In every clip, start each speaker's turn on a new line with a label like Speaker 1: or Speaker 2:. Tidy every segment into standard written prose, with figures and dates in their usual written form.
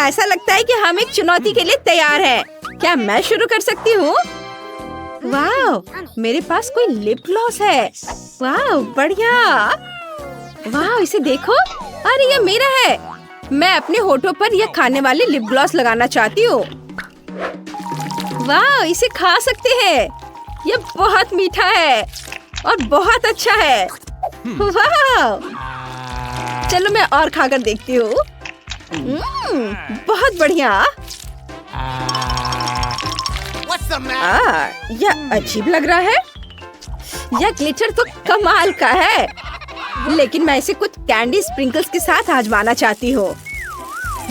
Speaker 1: ऐसा लगता है कि हम एक चुनौती के लिए तैयार हैं। क्या मैं शुरू कर सकती हूँ? वाह, मेरे पास कोई लिप ग्लॉस है। वाह, बढ़िया। वाह, इसे देखो। अरे ये मेरा है। मैं अपने होठों पर यह खाने वाले लिप ग्लॉस लगाना चाहती हूँ। वाह, इसे खा सकते हैं। यह बहुत मीठा है और बहुत अच्छा है। वाह, चलो मैं और खाकर देखती हूँ। बहुत बढ़िया। यह अजीब लग रहा है। यह ग्लिटर तो कमाल का है, लेकिन मैं इसे कुछ कैंडी स्प्रिंकल्स के साथ आजमाना चाहती हूँ।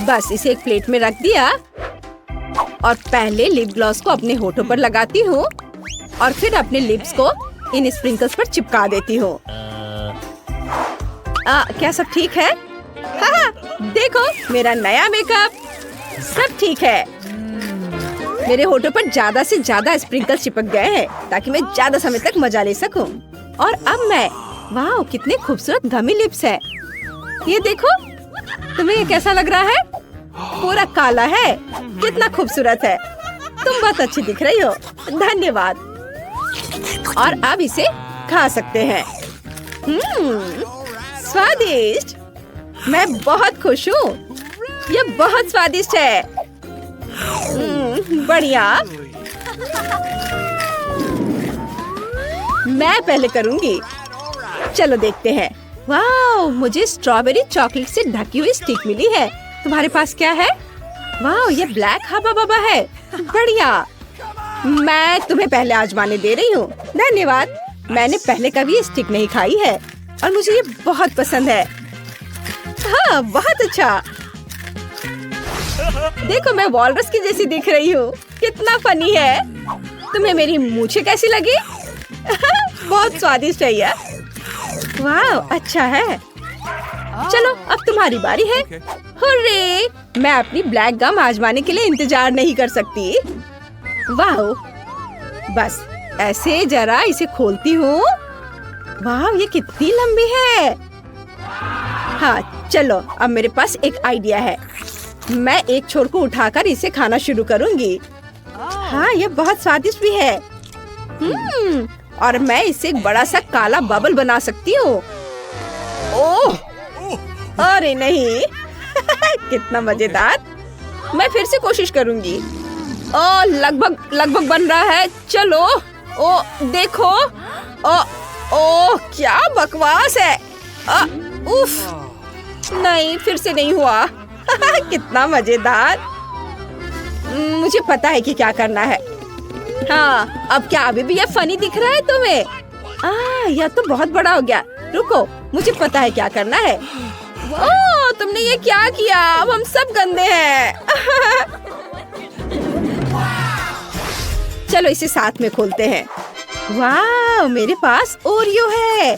Speaker 1: बस इसे एक प्लेट में रख दिया और पहले लिप ग्लॉस को अपने होठों पर लगाती हूँ और फिर अपने लिप्स को इन स्प्रिंकल्स पर चिपका देती हूँ। क्या सब ठीक है? हाँ, देखो मेरा नया मेकअप। सब ठीक है। मेरे होठों पर ज्यादा से ज्यादा स्प्रिंकल चिपक गए हैं ताकि मैं ज्यादा समय तक मजा ले सकूं। और अब मैं, वाह कितने खूबसूरत गमी लिप्स है। ये देखो, तुम्हें ये कैसा लग रहा है? पूरा काला है। कितना खूबसूरत है। तुम बहुत अच्छी दिख रही हो। धन्यवाद। और अब इसे खा सकते हैं। स्वादिष्ट। मैं बहुत खुश हूँ। यह बहुत स्वादिष्ट है। बढ़िया। मैं पहले करूँगी। चलो देखते हैं। वाह, मुझे स्ट्रॉबेरी चॉकलेट से ढकी हुई स्टिक मिली है। तुम्हारे पास क्या है? वाह, ये ब्लैक हबा बबा है। बढ़िया। मैं तुम्हें पहले आजमाने दे रही हूँ। धन्यवाद। मैंने पहले कभी स्टिक नहीं खाई है और मुझे ये बहुत पसंद है। हाँ, बहुत अच्छा। देखो, मैं वॉलरस की जैसी दिख रही हूँ। कितना फनी है। तुम्हें मेरी मूछें कैसी लगी? बहुत स्वादिष्ट है यह। वाह, अच्छा है। चलो अब तुम्हारी बारी है। हुर्रे! मैं अपनी ब्लैक गम आजमाने के लिए इंतजार नहीं कर सकती। वाह, बस ऐसे जरा इसे खोलती हूँ। वाह, ये कितनी लंबी है। हाँ, चलो अब मेरे पास एक आइडिया है। मैं एक छोर को उठाकर इसे खाना शुरू करूँगी। हाँ, ये बहुत स्वादिष्ट भी है। और मैं इसे एक बड़ा सा काला बबल बना सकती हूँ। ओह, अरे नहीं। कितना मजेदार। मैं फिर से कोशिश करूँगी। ओ, लगभग बन रहा है। चलो। ओ, देखो। ओ, क्या बकवास है। उफ, नहीं, फिर से नहीं हुआ। कितना मजेदार। मुझे पता है कि क्या करना है। हाँ, अब क्या अभी भी ये फनी दिख रहा है तुम्हें? यह तो बहुत बड़ा हो गया। रुको, मुझे पता है क्या करना है। ओह, तुमने ये क्या किया? अब हम सब गंदे हैं। चलो इसे साथ में खोलते हैं। वाह, मेरे पास ओरियो है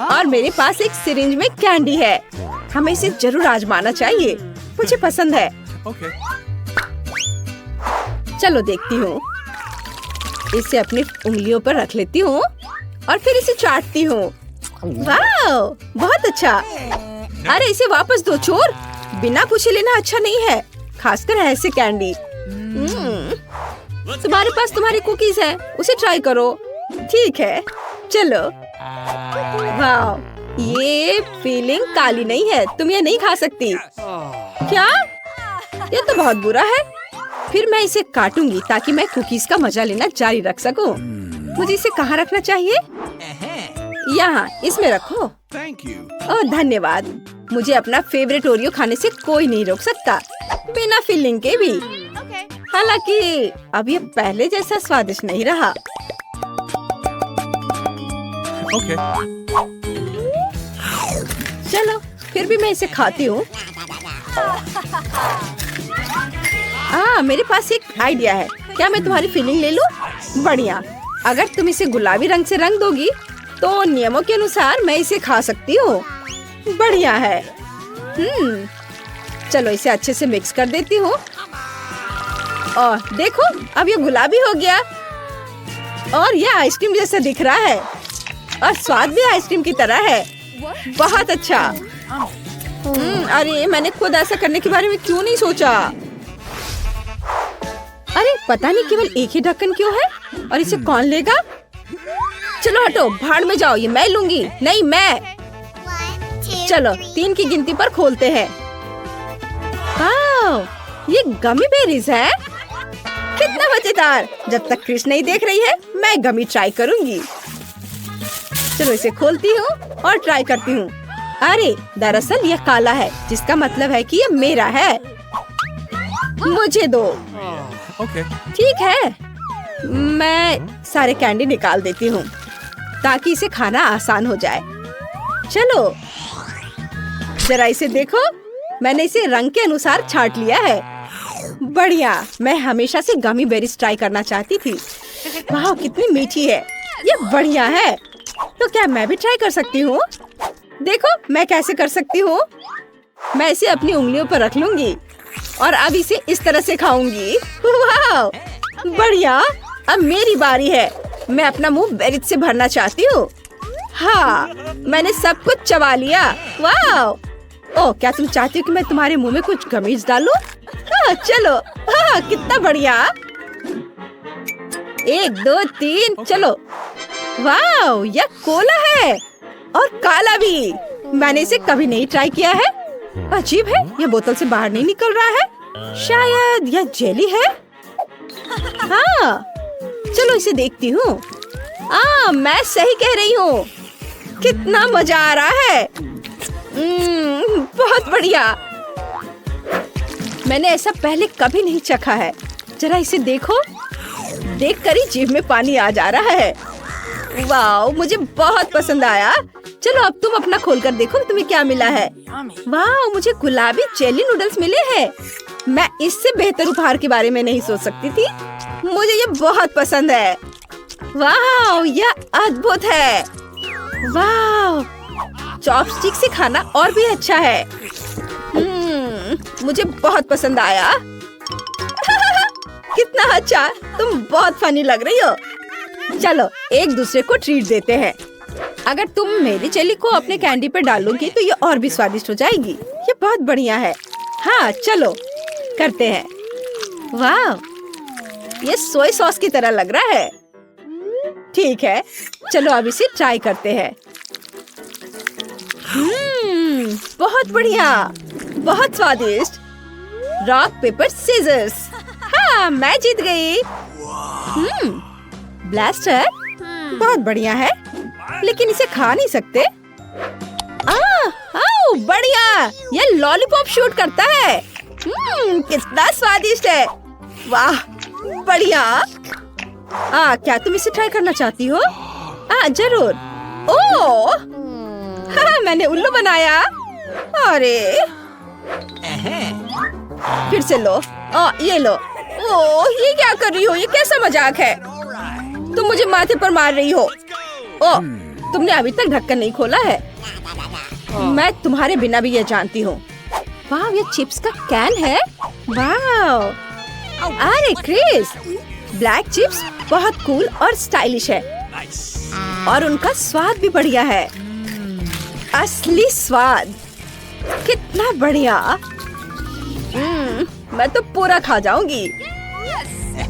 Speaker 1: और मेरे पास एक सिरिंज में कैंडी है। हमें इसे जरूर आजमाना चाहिए। मुझे पसंद है। चलो देखती हूँ। इसे अपनी उंगलियों पर रख लेती हूँ और फिर इसे चाटती हूँ। वाह, बहुत अच्छा। अरे इसे वापस दो चोर। बिना पूछे लेना अच्छा नहीं है, खासकर ऐसे कैंडी। तुम्हारे पास तुम्हारी कुकीज है, उसे ट्राई करो। ठीक है, चलो। वाह, ये फीलिंग काली नहीं है। तुम ये नहीं खा सकती। क्या? ये तो बहुत बुरा है। फिर मैं इसे काटूंगी ताकि मैं कुकीज का मजा लेना जारी रख सकूं। मुझे इसे कहाँ रखना चाहिए? यहाँ, इसमें रखो। ओह, धन्यवाद। मुझे अपना फेवरेट ओरियो खाने से कोई नहीं रोक सकता, बिना फीलिंग के भी। हालांकि अब ये पहले जैसा स्वादिष्ट नहीं रहा। चलो, फिर भी मैं इसे खाती हूँ। मेरे पास एक आइडिया है। क्या मैं तुम्हारी फीलिंग ले लूं? बढ़िया। अगर तुम इसे गुलाबी रंग से रंग दोगी तो नियमों के अनुसार मैं इसे खा सकती हूँ। बढ़िया है। चलो इसे अच्छे से मिक्स कर देती हूँ। और देखो, अब ये गुलाबी हो गया और ये आइसक्रीम जैसा दिख रहा है और स्वाद भी आइसक्रीम की तरह है। बहुत अच्छा। अरे मैंने खुद ऐसा करने के बारे में क्यों नहीं सोचा। अरे पता नहीं केवल एक ही ढक्कन क्यों है और इसे कौन लेगा। चलो हटो, भाड़ में जाओ, ये मैं लूंगी। नहीं मैं। चलो 3 की गिनती पर खोलते हैं। वाह, ये गमी बेरीज है। कितना मजेदार। जब तक क्रिश नहीं देख रही है मैं गमी ट्राई करूंगी। चलो इसे खोलती हूँ और ट्राई करती हूँ। अरे दरअसल यह काला है, जिसका मतलब है कि यह मेरा है। मुझे दो। ठीक है, मैं सारे कैंडी निकाल देती हूँ ताकि इसे खाना आसान हो जाए। चलो जरा इसे देखो, मैंने इसे रंग के अनुसार छांट लिया है। बढ़िया, मैं हमेशा से गमी बेरीज ट्राई करना चाहती थी। वाह कितनी मीठी है, ये बढ़िया है। तो क्या मैं भी ट्राई कर सकती हूँ? देखो मैं कैसे कर सकती हूँ। मैं इसे अपनी उंगलियों पर रख लूंगी और अब इसे इस तरह से खाऊंगी। वाह बढ़िया, अब मेरी बारी है। मैं अपना मुंह बेरीज से भरना चाहती हूँ। हाँ, मैंने सब कुछ चबा लिया। वाह, ओह क्या तुम चाहती हो कि मैं तुम्हारे मुंह में कुछ गमीज डालूं? हाँ चलो। हाँ कितना बढ़िया। 1 2 3 चलो। वाह यह कोला है और काला भी। मैंने इसे कभी नहीं ट्राई किया है। अजीब है, यह बोतल से बाहर नहीं निकल रहा है। शायद यह जेली है। हाँ चलो इसे देखती हूँ। मैं सही कह रही हूँ। कितना मजा आ रहा है। बहुत बढ़िया। मैंने ऐसा पहले कभी नहीं चखा है। जरा इसे देखो, देखकर ही जीभ में पानी आ जा रहा है। वाह मुझे बहुत पसंद आया। चलो अब तुम अपना खोलकर देखो तुम्हें क्या मिला है। वाह मुझे गुलाबी जेली नूडल्स मिले हैं। मैं इससे बेहतर उपहार के बारे में नहीं सोच सकती थी। मुझे ये बहुत पसंद है। वाह यह अद्भुत है। वाह चॉपस्टिक से खाना और भी अच्छा है। मुझे बहुत पसंद आया। कितना अच्छा, तुम बहुत फनी लग रही हो। चलो एक दूसरे को ट्रीट देते हैं। अगर तुम मेरी जेली को अपने कैंडी पे डालोगी तो ये और भी स्वादिष्ट हो जाएगी। ये बहुत बढ़िया है। हाँ चलो करते हैं। वाह ये सोया सॉस की तरह लग रहा है। ठीक है चलो अब इसे ट्राई करते हैं। बहुत बढ़िया, बहुत स्वादिष्ट। Rock paper scissors. हाँ मैं जीत गई। ब्लास्टर बहुत बढ़िया है, लेकिन इसे खा नहीं सकते। बढ़िया, ये लॉलीपॉप शूट करता है। कितना स्वादिष्ट है। वाह बढ़िया। क्या तुम इसे ट्राई करना चाहती हो? जरूर। ओह हाँ, मैंने उल्लू बनाया। अरे फिर से लो। ये लो। ओह ये क्या कर रही हो? ये कैसा मजाक है? तुम मुझे माथे पर मार रही हो। ओह तुमने अभी तक ढक्कन नहीं खोला है। मैं तुम्हारे बिना भी ये जानती हूँ। वाह ये चिप्स का कैन है। वाह अरे क्रिस, ब्लैक चिप्स बहुत कूल और स्टाइलिश है और उनका स्वाद भी बढ़िया है। असली स्वाद। कितना बढ़िया। मैं तो पूरा खा जाऊंगी।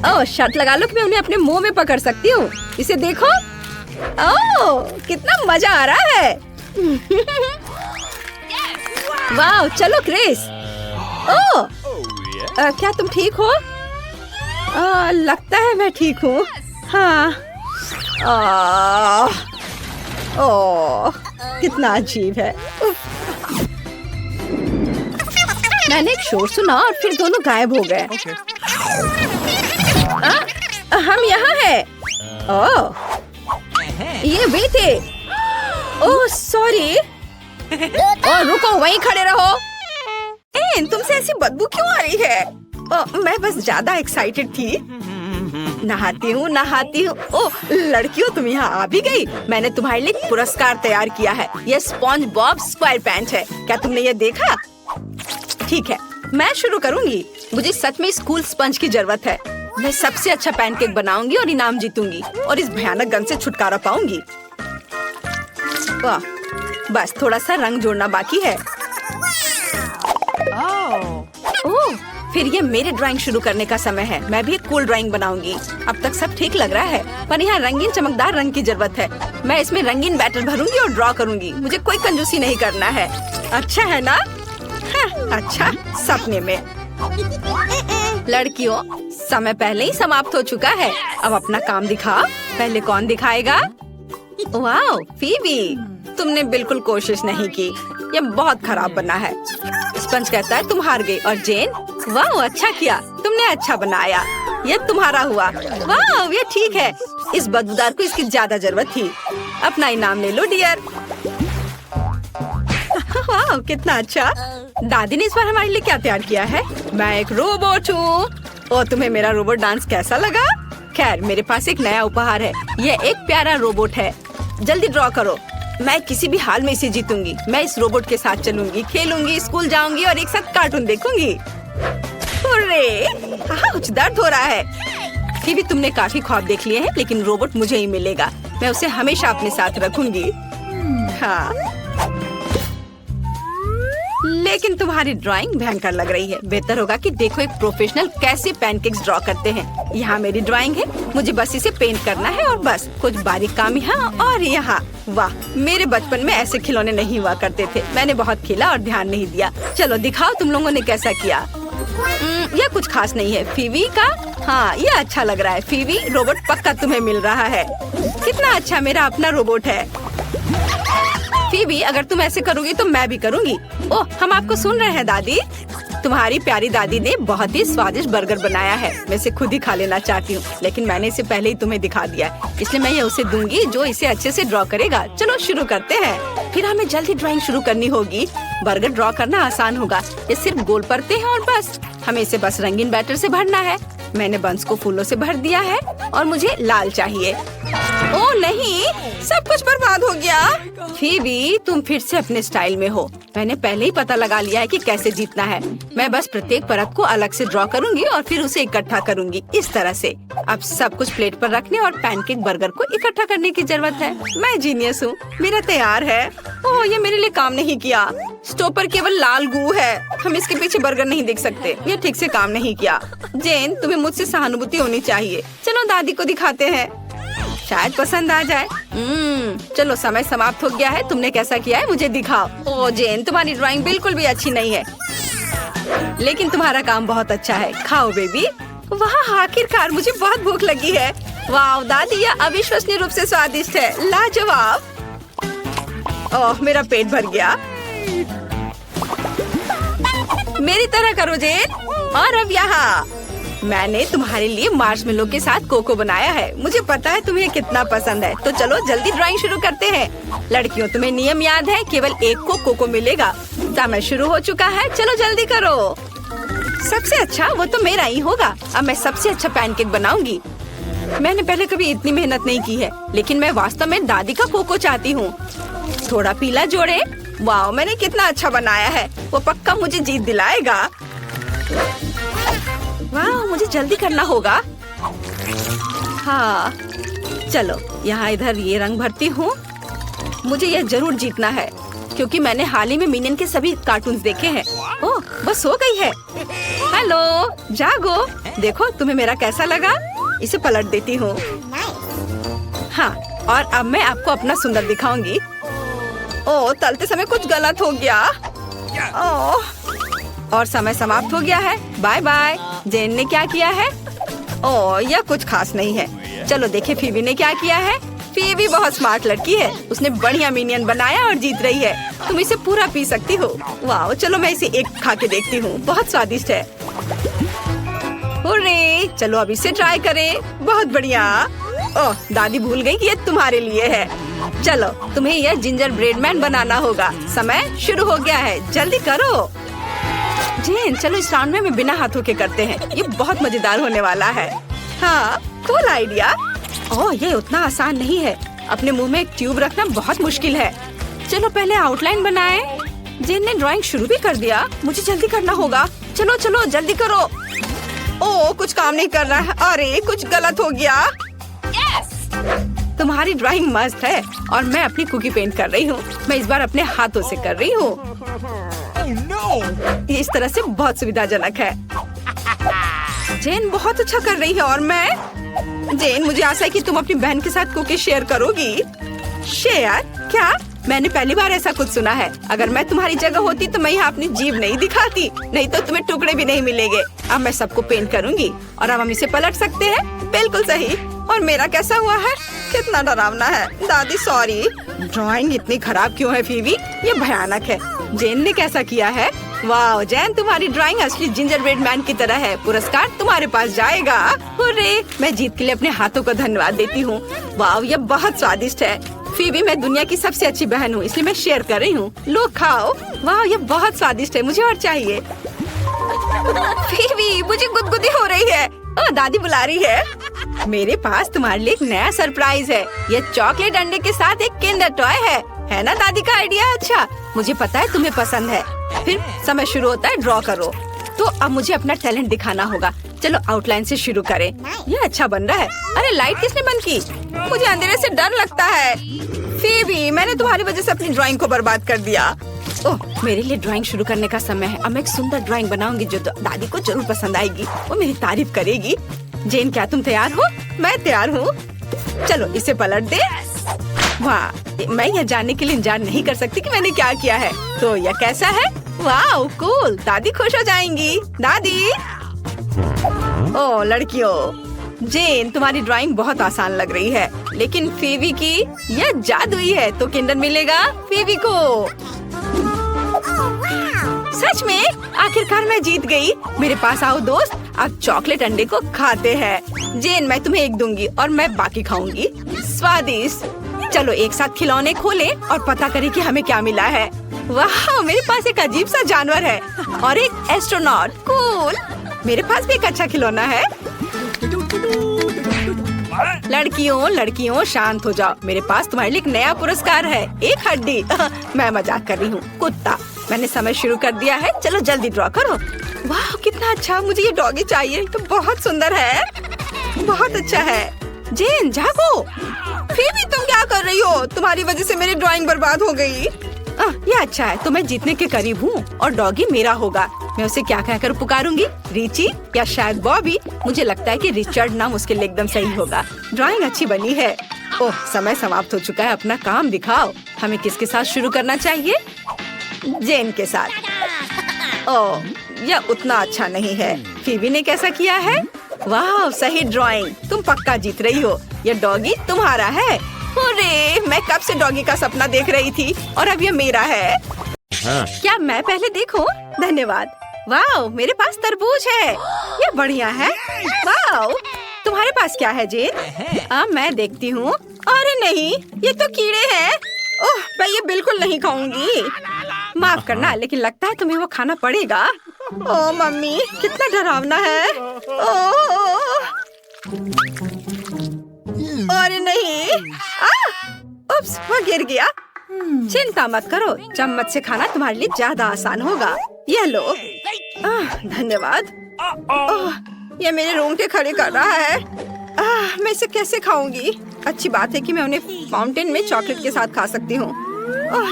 Speaker 1: ओह शर्त लगा लो कि मैं उन्हें अपने मुंह में पकड़ सकती हूँ। इसे देखो। ओह कितना मजा आ रहा है। वाह चलो क्रिस। ओह क्या तुम ठीक हो? लगता है मैं ठीक हूँ। हाँ। ओह कितना अजीब है। मैंने एक शोर सुना और फिर दोनों गायब हो गए। हम यहाँ हैं। ओह ये वे थे। Oh sorry. और रुको, वहीं खड़े रहो। तुमसे ऐसी बदबू क्यों आ रही है? मैं बस ज्यादा एक्साइटेड थी। नहाती हूँ। ओह लड़कियों तुम यहाँ आ भी गई। मैंने तुम्हारे लिए पुरस्कार तैयार किया है। यह स्पॉन्ज बॉब स्क्वायर पैंट है। क्या तुमने ये देखा? ठीक है मैं शुरू करूँगी। मुझे सच में स्कूल स्पंज की जरूरत है। मैं सबसे अच्छा पैनकेक बनाऊंगी और इनाम जीतूंगी और इस भयानक गन से छुटकारा पाऊंगी। वाह बस थोड़ा सा रंग जोड़ना बाकी है। ओह, फिर ये मेरी ड्राइंग शुरू करने का समय है। मैं भी एक कूल ड्राइंग बनाऊंगी। अब तक सब ठीक लग रहा है, पर यहाँ रंगीन चमकदार रंग की जरूरत है। मैं इसमें रंगीन बैटर भरूंगी और ड्रॉ करूंगी। मुझे कोई कंजूसी नहीं करना है। अच्छा है ना? हाँ, अच्छा, सपने में। लड़कियों, समय पहले ही समाप्त हो चुका है। अब अपना काम दिखाओ। पहले कौन दिखाएगा? वाह, फीबी, तुमने बिल्कुल कोशिश नहीं की। ये बहुत खराब बना है। स्पंज कहता है तुम हार गई। और जेन, वाह, अच्छा किया, तुमने अच्छा बनाया। ये तुम्हारा हुआ। वाह, ये ठीक है। इस बदबूदार को इसकी ज्यादा जरूरत थी। अपना इनाम ले लो डियर। वाह, कितना अच्छा। दादी ने इस बार हमारे लिए क्या तैयार किया है? मैं एक रोबोट हूँ। और तुम्हें मेरा रोबोट डांस कैसा लगा? खैर, मेरे पास एक नया उपहार है। ये एक प्यारा रोबोट है। जल्दी ड्रॉ करो। मैं किसी भी हाल में इसे जीतूंगी। मैं इस रोबोट के साथ चलूंगी, खेलूंगी, स्कूल जाऊंगी और एक साथ कार्टून देखूंगी। अरे, कुछ दर्द हो रहा है। फिर भी तुमने काफी ख्वाब देख लिए हैं, लेकिन रोबोट मुझे ही मिलेगा। मैं उसे हमेशा अपने साथ रखूंगी। हाँ, लेकिन तुम्हारी ड्राइंग भयंकर लग रही है। बेहतर होगा कि देखो एक प्रोफेशनल कैसे पैनकेक्स ड्रॉ करते हैं। यहाँ मेरी ड्राइंग है। मुझे बस इसे पेंट करना है और बस कुछ बारीक काम यहाँ और यहाँ। वाह, मेरे बचपन में ऐसे खिलौने नहीं हुआ करते थे। मैंने बहुत खेला और ध्यान नहीं दिया। चलो दिखाओ तुम लोगों ने कैसा किया। यह कुछ खास नहीं है। फीवी का, हाँ, ये अच्छा लग रहा है। फीवी, रोबोट पक्का तुम्हें मिल रहा है। कितना अच्छा, मेरा अपना रोबोट है। फीबी, अगर तुम ऐसे करोगी तो मैं भी करूंगी। ओह, हम आपको सुन रहे हैं दादी। तुम्हारी प्यारी दादी ने बहुत ही स्वादिष्ट बर्गर बनाया है। मैं इसे खुद ही खा लेना चाहती हूँ, लेकिन मैंने इसे पहले ही तुम्हें दिखा दिया है, इसलिए मैं ये उसे दूंगी जो इसे अच्छे से ड्रॉ करेगा। चलो शुरू करते हैं। फिर हमें जल्दी ड्राइंग शुरू करनी होगी। बर्गर ड्रॉ करना आसान होगा। ये सिर्फ गोल परते हैं और बस हमें इसे बस रंगीन बैटर से भरना है। मैंने बंस को फूलों से भर दिया है और मुझे लाल चाहिए। ओह नहीं, सब कुछ बर्बाद हो गया। फीबी, तुम फिर से अपने स्टाइल में हो। मैंने पहले ही पता लगा लिया है कि कैसे जीतना है। मैं बस प्रत्येक परत को अलग से ड्रॉ करूंगी और फिर उसे इकट्ठा करूंगी इस तरह से। अब सब कुछ प्लेट पर रखने और पैनकेक बर्गर को इकट्ठा करने की जरूरत है। मैं जीनियस हूँ। मेरा तैयार है। ओह, ये मेरे लिए काम नहीं किया। स्टोव पर केवल लाल गू है। हम इसके पीछे बर्गर नहीं देख सकते। ये ठीक से काम नहीं किया। जेन, तुम्हें मुझसे सहानुभूति होनी चाहिए। चलो दादी को दिखाते हैं, शायद पसंद आ जाए। चलो, समय समाप्त हो गया है। तुमने कैसा किया है मुझे दिखाओ। ओह जेन, तुम्हारी ड्राइंग बिल्कुल भी अच्छी नहीं है, लेकिन तुम्हारा काम बहुत अच्छा है। खाओ बेबी। वाह, आखिरकार मुझे बहुत भूख लगी है। वाह दादी, यह अविश्वसनीय रूप से स्वादिष्ट है। लाजवाब। ओह, मेरा पेट भर गया। मेरी तरह करो जेन। और अब यहाँ मैंने तुम्हारे लिए मार्शमेलो के साथ कोको बनाया है। मुझे पता है तुम्हें कितना पसंद है। तो चलो जल्दी ड्राइंग शुरू करते हैं। लड़कियों, तुम्हें नियम याद है? केवल एक को कोको मिलेगा। समय शुरू हो चुका है। चलो जल्दी करो। सबसे अच्छा वो तो मेरा ही होगा। अब मैं सबसे अच्छा पैनकेक बनाऊंगी। मैंने पहले कभी इतनी मेहनत नहीं की है, लेकिन मैं वास्तव में दादी का कोको चाहती हूँ। थोड़ा पीला जोड़े। वाह, मैंने कितना अच्छा बनाया है। वो पक्का मुझे जीत दिलाएगा। वाह, मुझे जल्दी करना होगा। हाँ, चलो यहाँ इधर ये रंग भरती हूँ। मुझे यह जरूर जीतना है, क्योंकि मैंने हाल ही में मिनियन के सभी कार्टून्स देखे हैं। ओह, बस हो गई है। हेलो, जागो। देखो तुम्हें मेरा कैसा लगा। इसे पलट देती हूँ। हाँ, और अब मैं आपको अपना सुंदर दिखाऊंगी। ओह, तलते समय कुछ गलत हो गया। ओह, और समय समाप्त हो गया है। Bye bye. जेन ने क्या किया है? ओह, यह कुछ खास नहीं है। चलो देखे फीबी ने क्या किया है। फीबी बहुत स्मार्ट लड़की है। उसने बढ़िया मिनियन बनाया और जीत रही है। तुम इसे पूरा पी सकती हो। वाह, चलो मैं इसे एक खा के देखती हूँ। बहुत स्वादिष्ट है। हुर्रे, चलो अब इसे ट्राई करें। बहुत बढ़िया। ओह, दादी भूल गई कि ये तुम्हारे लिए है। चलो, तुम्हें यह जिंजर ब्रेड मैन बनाना होगा। समय शुरू हो गया है। जल्दी करो। जेन, चलो इस राउंड में बिना हाथों के करते हैं। ये बहुत मजेदार होने वाला है। हाँ, कूल आइडिया। ओह, ये उतना आसान नहीं है। अपने मुंह में एक ट्यूब रखना बहुत मुश्किल है। चलो पहले आउटलाइन बनाएं। जेन ने ड्राइंग शुरू भी कर दिया। मुझे जल्दी करना होगा। चलो चलो जल्दी करो। ओह, कुछ काम नहीं कर रहा है। अरे, कुछ गलत हो गया। तुम्हारी ड्राइंग मस्त है और मैं अपनी कुकी पेंट कर रही हूँ। मैं इस बार अपने हाथों से कर रही हूँ। इस तरह से बहुत सुविधाजनक है। जेन बहुत अच्छा कर रही है और मैं जेन, मुझे आशा है कि तुम अपनी बहन के साथ कुकीज शेयर करोगी। शेयर? क्या? मैंने पहली बार ऐसा कुछ सुना है। अगर मैं तुम्हारी जगह होती तो मैं यहाँ अपनी जीभ नहीं दिखाती, नहीं तो तुम्हें टुकड़े भी नहीं मिलेंगे। अब मैं सबको पेंट करूंगी और अब हम इसे पलट सकते हैं। बिल्कुल सही। और मेरा कैसा हुआ है? कितना डरावना है। दादी सॉरी। ड्राइंग इतनी खराब क्यों है फीवी? ये भयानक है। जेन ने कैसा किया है? वाह जेन, तुम्हारी ड्राइंग असली जिंजर ब्रेड मैन की तरह है। पुरस्कार तुम्हारे पास जाएगा। हुर्रे! मैं जीत के लिए अपने हाथों को धन्यवाद देती हूँ। वाह, ये बहुत स्वादिष्ट है। फीबी, मैं दुनिया की सबसे अच्छी बहन हूँ, इसलिए मैं शेयर कर रही हूँ। लो खाओ। वाह, ये बहुत स्वादिष्ट है। मुझे और चाहिए। फीबी, मुझे गुदगुदी हो रही है। दादी बुला रही है। मेरे पास तुम्हारे लिए एक नया सरप्राइज है। ये चॉकलेट अंडे के साथ एक किंडर टॉय है ना दादी का आइडिया? अच्छा, मुझे पता है तुम्हें पसंद है। फिर समय शुरू होता है, ड्रॉ करो। तो अब मुझे अपना टैलेंट दिखाना होगा। चलो आउटलाइन से शुरू करें। ये अच्छा बन रहा है। अरे लाइट किसने बंद की? मुझे अंधेरे से डर लगता है। फीबी, मैंने तुम्हारी वजह से अपनी ड्राइंग को बर्बाद कर दिया। ओह, मेरे लिए ड्राइंग शुरू करने का समय है। अब मैं एक सुंदर ड्राइंग बनाऊंगी जो दादी को जरूर पसंद आएगी। वो मेरी तारीफ करेगी। जेन, क्या तुम तैयार हो? मैं तैयार हूँ। चलो इसे पलट दे। वाह, मैं यह जानने के लिए इंतजार नहीं कर सकती कि मैंने क्या किया है। तो यह कैसा है? वाह कूल, दादी खुश हो जाएंगी। दादी। ओह लड़कियों, जेन तुम्हारी ड्राइंग बहुत आसान लग रही है, लेकिन फीवी की यह जादुई है। तो किंडर मिलेगा फीवी को। सच में? आखिरकार मैं जीत गई। मेरे पास आओ दोस्त, अब चॉकलेट अंडे को खाते हैं। जेन, मैं तुम्हें एक दूंगी और मैं बाकी खाऊंगी। स्वादिष्ट। चलो एक साथ खिलौने खोलें और पता करें कि हमें क्या मिला है। वाह, मेरे पास एक अजीब सा जानवर है और एक एस्ट्रोनॉट। कूल। मेरे पास भी एक अच्छा खिलौना है। लड़कियों शांत हो जाओ। मेरे पास तुम्हारे लिए एक नया पुरस्कार है, एक हड्डी। मैं मजाक कर रही हूँ। कुत्ता। मैंने समय शुरू कर दिया है। चलो जल्दी ड्रॉ करो। वाह कितना अच्छा, मुझे ये डॉगी चाहिए। तो बहुत सुंदर है, बहुत अच्छा है। जेन जागो। फीबी, तुम क्या कर रही हो? तुम्हारी वजह से मेरी ड्राइंग बर्बाद हो गई। ये अच्छा है, तो मैं जीतने के करीब हूँ और डॉगी मेरा होगा। मैं उसे क्या कहकर पुकारूंगी? रिची या शायद बॉबी? मुझे लगता है कि रिचर्ड नाम उसके लिए एकदम सही होगा। ड्राइंग अच्छी बनी है। ओह, समय समाप्त हो चुका है। अपना काम दिखाओ। हमें किसके साथ शुरू करना चाहिए? जेन के साथ। ओह, यह उतना अच्छा नहीं है। फीबी ने कैसा किया है? वाह, सही ड्राइंग। तुम पक्का जीत रही हो। यह डॉगी तुम्हारा है। अरे, मैं कब से डॉगी का सपना देख रही थी और अब ये मेरा है। क्या मैं पहले देखूं? धन्यवाद। वाह, मेरे पास तरबूज है। ये बढ़िया है। वाह, तुम्हारे पास क्या है जेन? मैं देखती हूँ। अरे नहीं, ये तो कीड़े हैं। ओह, मैं ये बिल्कुल नहीं खाऊंगी। माफ करना, लेकिन लगता है तुम्हें वो खाना पड़ेगा। ओह मम्मी, कितना डरावना है। ओह, अरे नहीं। उप्स, वो गिर गया। चिंता मत करो, चम्मच से खाना तुम्हारे लिए ज्यादा आसान होगा। ये लो। धन्यवाद। ये मेरे रोंगटे खड़े कर रहा है। मैं इसे कैसे खाऊंगी? अच्छी बात है कि मैं उन्हें फाउंटेन में चॉकलेट के साथ खा सकती हूँ।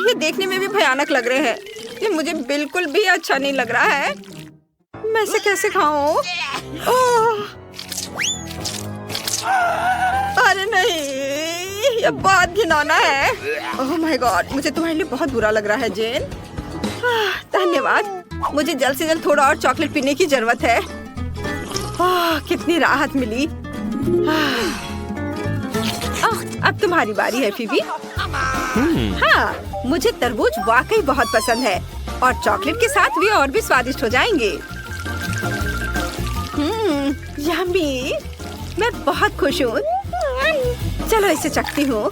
Speaker 1: ये देखने में भी भयानक लग रहे हैं। ये मुझे बिल्कुल भी अच्छा नहीं लग रहा है। मैं इसे कैसे खाऊं? अरे नहीं, ये बहुत घिनौना है। ओह माय गॉड, मुझे तुम्हारे लिए बहुत बुरा लग रहा है जेन। धन्यवाद। मुझे जल्द से जल्द थोड़ा और चॉकलेट पीने की जरूरत है। कितनी राहत मिली। अब तुम्हारी बारी है फीबी। हाँ, मुझे तरबूज वाकई बहुत पसंद है और चॉकलेट के साथ भी और भी स्वादिष्ट हो जाएंगे। यम्मी, मैं बहुत खुश हूँ। चलो इसे चखती हूँ।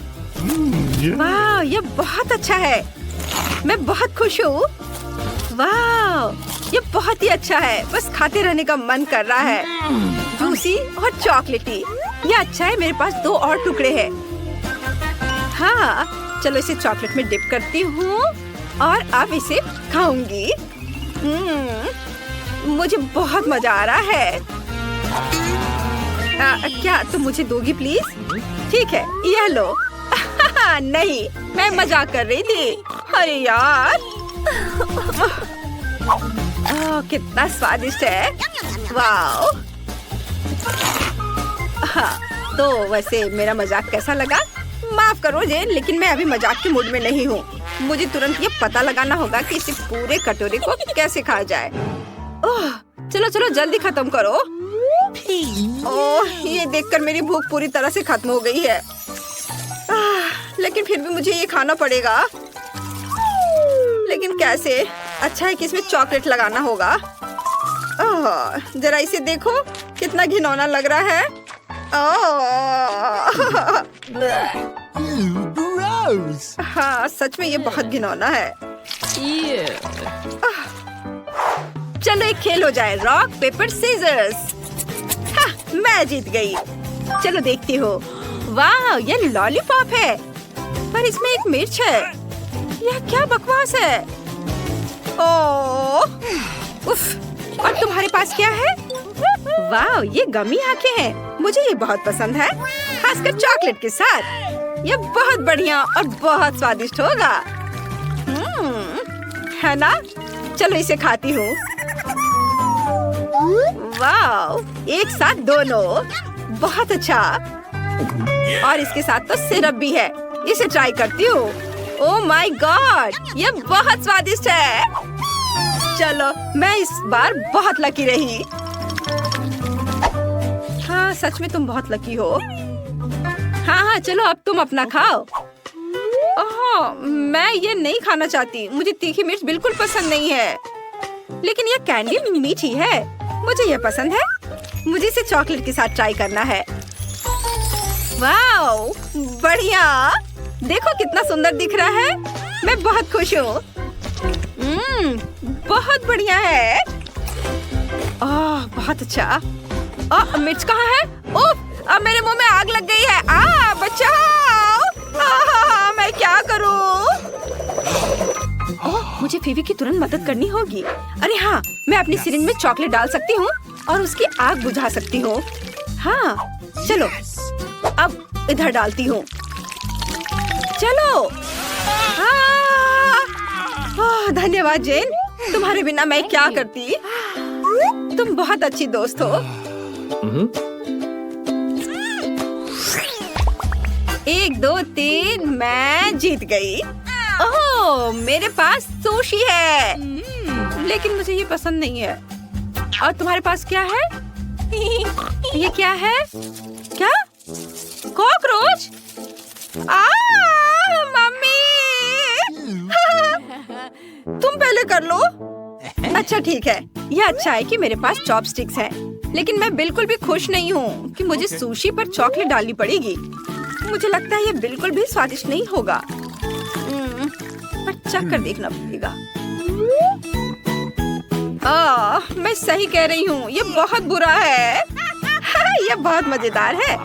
Speaker 1: वाह, ये बहुत अच्छा है। मैं बहुत खुश हूँ। वाह, ये बहुत ही अच्छा है। बस खाते रहने का मन कर रहा है। जूसी और चॉकलेटी। ये अच्छा है। मेरे पास 2 और टुकड़े हैं। हाँ, चलो इसे चॉकलेट में डिप करती हूँ और अब इसे खाऊंगी। मुझे बहुत मजा आ रहा है। क्या तुम मुझे दोगी प्लीज? ठीक है, यह लो। नहीं, मैं मजाक कर रही थी। अरे यार, ओह, कितना स्वादिष्ट है। वाओ। हाँ, तो वैसे मेरा मजाक कैसा लगा? माफ करो जेन, लेकिन मैं अभी मजाक के मूड में नहीं हूँ। मुझे तुरंत ये पता लगाना होगा कि इसे पूरे कटोरे को कैसे खाया जाए। ओह, चलो चलो जल्दी खत्म करो। ओह, ये देखकर मेरी भूख पूरी तरह से खत्म हो गई है। लेकिन फिर भी मुझे ये खाना पड़ेगा। लेकिन कैसे? अच्छा है कि इसमें चॉकलेट लगाना होगा। ओह, जरा इसे देखो, कितना घिनौना लग रहा है। ओह, हाँ, सच में ये बहुत घिनौना है। चलो एक खेल हो जाए, रॉक पेपर सीजर्स। हाँ, मैं जीत गई। चलो देखती हो। वाह, ये लॉलीपॉप है, पर इसमें एक मिर्च है। यह क्या बकवास है। ओह, उफ। और तुम्हारे पास क्या है? वाह, ये गमी आंखें हैं। मुझे ये बहुत पसंद है, खासकर चॉकलेट के साथ। ये बहुत बढ़िया और बहुत स्वादिष्ट होगा। है ना? चलो इसे खाती हूँ। वाह, एक साथ दोनों, बहुत अच्छा। और इसके साथ तो सिरप भी है। इसे ट्राई करती हूँ। ओह माय गॉड, ये बहुत स्वादिष्ट है। चलो, मैं इस बार बहुत लकी रही। हाँ, सच में तुम बहुत लकी हो। हाँ हाँ, चलो अब तुम अपना खाओ। ओह, मैं ये नहीं खाना चाहती। मुझे तीखी मिर्च बिल्कुल पसंद नहीं है। लेकिन ये कैंडी मीठी है, मुझे ये पसंद है। मुझे इसे चॉकलेट के साथ ट्राई करना है। वाओ, बढ़िया। देखो कितना सुंदर दिख रहा है। मैं बहुत खुश हूँ। बहुत बढ़िया है। ओह, बहुत अच्छा। ओह, मिर्च कहाँ है? ओह, अब मेरे मुंह में आग लग गई है। बचाओ। मैं क्या करूँ? ओह, मुझे फीवी की तुरंत मदद करनी होगी। अरे हाँ, मैं अपनी सिरिंज में चॉकलेट डाल सकती हूँ और उसकी आग बुझा सकती हूँ। हाँ, चलो अब इधर डालती हूँ। चलो। ओह, धन्यवाद जेन, तुम्हारे बिना मैं क्या करती। तुम बहुत अच्छी दोस्त हो। 1 2 3, मैं जीत गई। ओह, मेरे पास सुशी है, लेकिन मुझे ये पसंद नहीं है। और तुम्हारे पास क्या है? ये क्या है? क्या? कॉकरोच? मम्मी। तुम पहले कर लो। अच्छा ठीक है, यह अच्छा है कि मेरे पास चॉपस्टिक्स हैं, लेकिन मैं बिल्कुल भी खुश नहीं हूँ कि मुझे सुशी पर चॉकलेट डालनी पड़ेगी। मुझे लगता है ये बिल्कुल भी स्वादिष्ट नहीं होगा, पर चख कर देखना पड़ेगा। मैं सही कह रही हूँ, ये बहुत बुरा है। ये बहुत मजेदार है।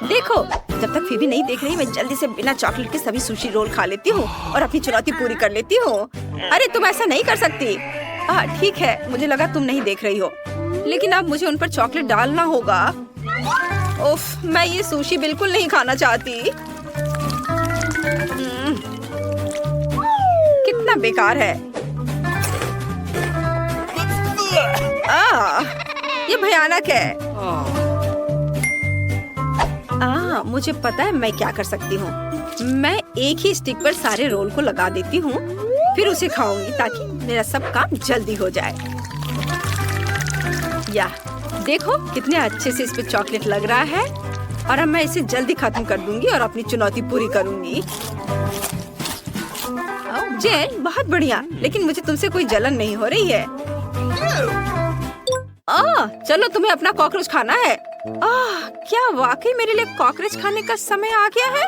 Speaker 1: देखो, जब तक फीबी नहीं देख रही, मैं जल्दी से बिना चॉकलेट के सभी सुशी रोल खा लेती हूँ और अपनी चुनौती पूरी कर लेती हूँ। अरे तुम ऐसा नहीं कर सकती। ठीक है, मुझे लगा तुम नहीं देख रही हो, लेकिन अब मुझे उन पर चॉकलेट डालना होगा। उफ, मैं ये सुशी बिल्कुल नहीं खाना चाहती। कितना बेकार है। ये भयानक है। मुझे पता है मैं क्या कर सकती हूँ। मैं एक ही स्टिक पर सारे रोल को लगा देती हूँ, फिर उसे खाऊंगी ताकि मेरा सब काम जल्दी हो जाए। या देखो कितने अच्छे से इस पे चॉकलेट लग रहा है, और अब मैं इसे जल्दी खत्म कर दूंगी और अपनी चुनौती पूरी करूंगी। जेन, बहुत बढ़िया, लेकिन मुझे तुमसे कोई जलन नहीं हो रही है। चलो तुम्हें अपना कॉकरोच खाना है। क्या वाकई मेरे लिए कॉकरोच खाने का समय आ गया है?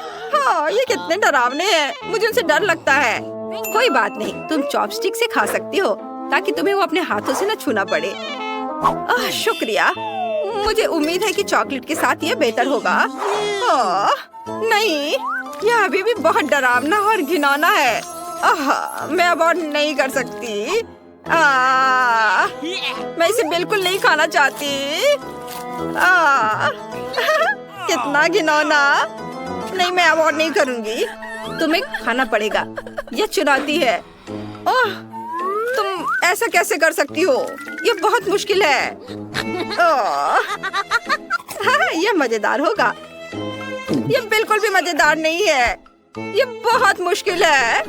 Speaker 1: ये कितने डरावने हैं, मुझे उनसे डर लगता है। कोई बात नहीं, तुम चॉपस्टिक से खा सकती हो ताकि तुम्हें वो अपने हाथों से न छूना पड़े। शुक्रिया, मुझे उम्मीद है कि चॉकलेट के साथ ये बेहतर होगा। नहीं, यह अभी भी बहुत डरावना और घिनौना है। मैं अब और नहीं कर सकती। मैं इसे बिल्कुल नहीं खाना चाहती। कितना घिनौना। नहीं, मैं अब और नहीं करूँगी। तुम्हें खाना पड़ेगा, यह चुनौती है। तुम ऐसा कैसे कर सकती हो? ये बहुत मुश्किल है। ये मजेदार होगा। ये बिल्कुल भी मजेदार नहीं है। ये बहुत मुश्किल है।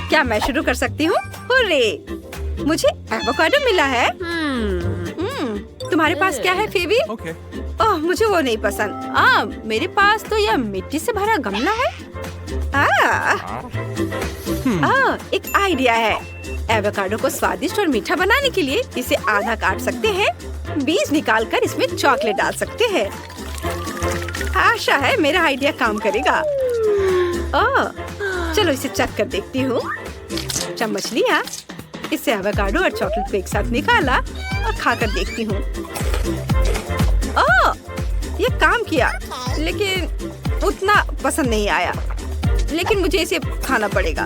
Speaker 1: क्या मैं शुरू कर सकती हूँ? हुर्रे! मुझे एवोकाडो मिला है। तुम्हारे पास क्या है फेबी? ओह, मुझे वो नहीं पसंद। मेरे पास तो यह मिट्टी से भरा गमला है। एक आइडिया है। एवोकाडो को स्वादिष्ट और मीठा बनाने के लिए इसे आधा काट सकते हैं, बीज निकालकर इसमें चॉकलेट डाल सकते हैं। आशा है मेरा आइडिया काम करेगा। चलो इसे चख कर देखती हूँ। चम्मच लिया, इससे एवोकाडो और चॉकलेट को एक साथ निकाला और खाकर देखती हूँ। ये काम किया, लेकिन उतना पसंद नहीं आया। लेकिन मुझे इसे खाना पड़ेगा।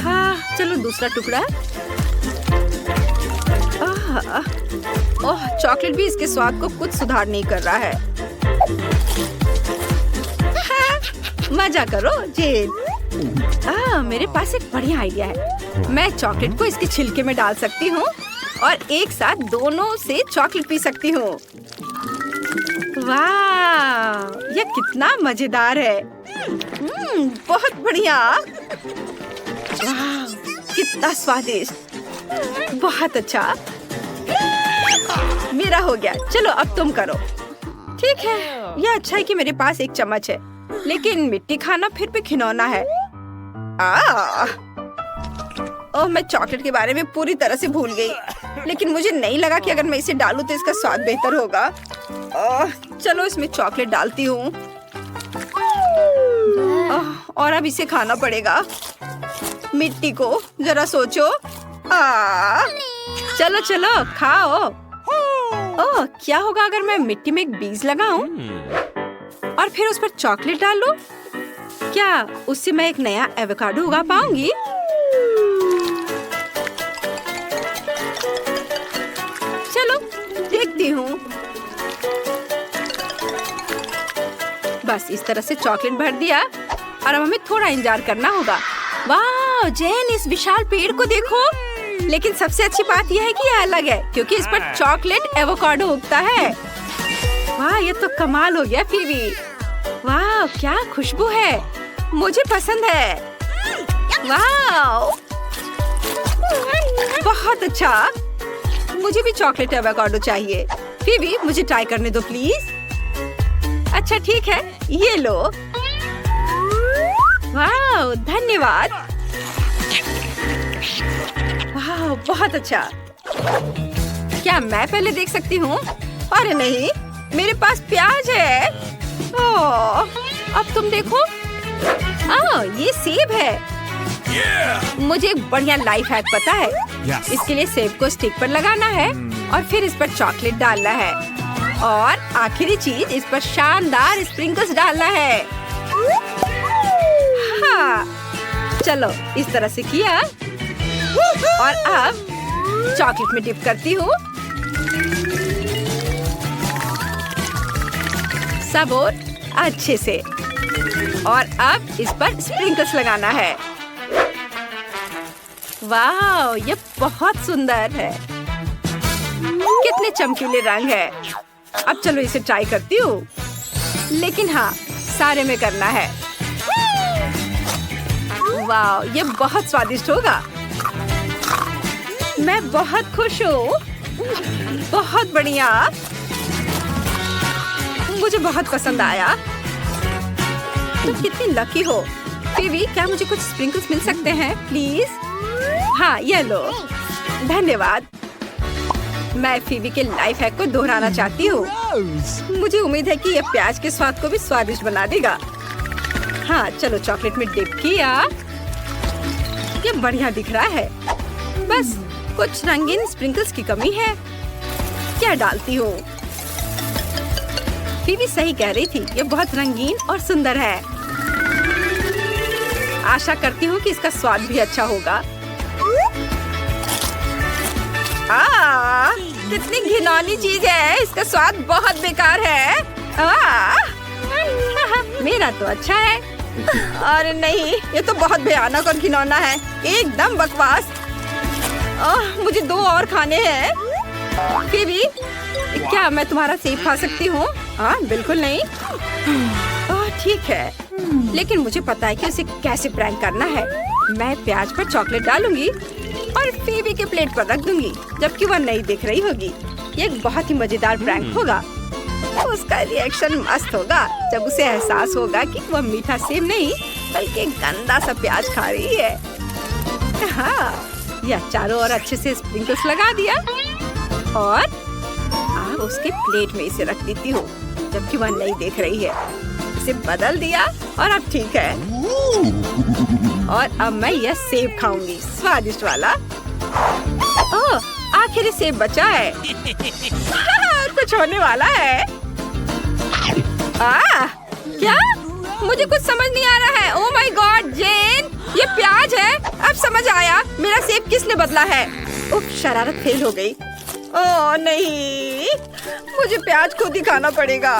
Speaker 1: हाँ, चलो दूसरा टुकड़ा। ओह, चॉकलेट भी इसके स्वाद को कुछ सुधार नहीं कर रहा है। हाँ, मजा करो जेन। मेरे पास एक बढ़िया आइडिया है। मैं चॉकलेट को इसके छिलके में डाल सकती हूँ और एक साथ दोनों से चॉकलेट पी सकती हूँ। वाह, यह कितना मजेदार है। बहुत बढ़िया। वाह, कितना स्वादिष्ट। बहुत अच्छा। मेरा हो गया। चलो अब तुम करो। ठीक है, यह अच्छा है कि मेरे पास एक चम्मच है, लेकिन मिट्टी खाना फिर भी घिनौना है। ओह, मैं चॉकलेट के बारे में पूरी तरह से भूल गई। लेकिन मुझे नहीं लगा कि अगर मैं इसे डालूं तो इसका स्वाद बेहतर होगा। चलो इसमें चॉकलेट डालती हूँ। और अब इसे खाना पड़ेगा। मिट्टी को जरा सोचो। चलो चलो खाओ। ओह, क्या होगा अगर मैं मिट्टी में एक बीज लगाऊं और फिर उस पर चॉकलेट डालूं? क्या उससे मैं एक नया एवोकाडो उगा पाऊंगी? चलो देखती हूँ। बस इस तरह से चॉकलेट भर दिया और अब हमें थोड़ा इंतजार करना होगा। वाह जेन, इस विशाल पेड़ को देखो। लेकिन सबसे अच्छी बात यह है कि यह अलग है, क्योंकि इस पर चॉकलेट एवोकाडो उगता है। वाह, ये तो कमाल हो गया फीबी। वाह, क्या खुशबू है। मुझे पसंद है। वाह, बहुत अच्छा। मुझे भी चॉकलेट एवोकाडो चाहिए। फीबी, मुझे ट्राई करने दो प्लीज। अच्छा ठीक है, ये लो। वाह, धन्यवाद। वाह, बहुत अच्छा। क्या मैं पहले देख सकती हूँ? अरे नहीं, मेरे पास प्याज है। अब तुम देखो। ये सेब है। मुझे एक बढ़िया लाइफ हैक पता है। इसके लिए सेब को स्टिक पर लगाना है और फिर इस पर चॉकलेट डालना है और आखिरी चीज इस पर शानदार स्प्रिंकल्स डालना है। हाँ, चलो इस तरह से किया और अब चॉकलेट में डिप करती हूँ। सब और अच्छे से। और अब इस पर स्प्रिंकल्स लगाना है। वाह, ये बहुत सुंदर है। कितने चमकीले रंग है। अब चलो इसे ट्राई करती हूँ। लेकिन हाँ, सारे में करना है। वाह, ये बहुत स्वादिष्ट होगा। मैं बहुत खुश हूँ। बहुत बढ़िया। मुझे बहुत पसंद आया। तुम कितनी लकी हो। फीबी, क्या मुझे कुछ स्प्रिंकल्स मिल सकते हैं प्लीज? हाँ, ये लो। धन्यवाद। मैं फीबी के लाइफ हैक को दोहराना चाहती हूँ। मुझे उम्मीद है कि यह प्याज के स्वाद को भी स्वादिष्ट बना देगा। हाँ, चलो चॉकलेट में डिप किया। ये बढ़िया दिख रहा है। बस कुछ रंगीन स्प्रिंकल्स की कमी है। क्या डालती हूँ? फीबी सही कह रही थी, ये बहुत रंगीन और सुंदर है। आशा करती हूँ कि इसका स्वाद भी अच्छा होगा। कितनी घिनौनी चीज है। इसका स्वाद बहुत बेकार है। मेरा तो अच्छा है। अरे नहीं, ये तो बहुत भयानक और घिनौना है, एकदम बकवास। मुझे 2 और खाने हैं। फिर क्या मैं तुम्हारा सेब खा सकती हूँ? हाँ बिल्कुल नहीं। ठीक है, लेकिन मुझे पता है कि उसे कैसे प्रैंक करना है। मैं प्याज पर चॉकलेट डालूंगी और फेबी के प्लेट पर रख दूंगी, जबकि वह नहीं देख रही होगी। ये एक बहुत ही मजेदार प्रैंक होगा। उसका रिएक्शन मस्त होगा जब उसे एहसास होगा कि वह मीठा सेब नहीं बल्कि गंदा सा प्याज खा रही है। हाँ, यह चारों ओर अच्छे से स्प्रिंकल्स लगा दिया और अब उसके प्लेट में इसे रख देती हूँ, जबकि वह नहीं देख रही है। इसे बदल दिया और अब ठीक है। और अब मैं यह सेब खाऊंगी, स्वादिष्ट वाला। ओह, आखिर सेब बचा है। कुछ होने वाला है। क्या? मुझे कुछ समझ नहीं आ रहा है। ओह माय गॉड जेन, ये प्याज है। अब समझ आया मेरा सेब किसने बदला है। उफ, शरारत फेल हो गई। ओह नहीं, मुझे प्याज खुद ही खाना पड़ेगा।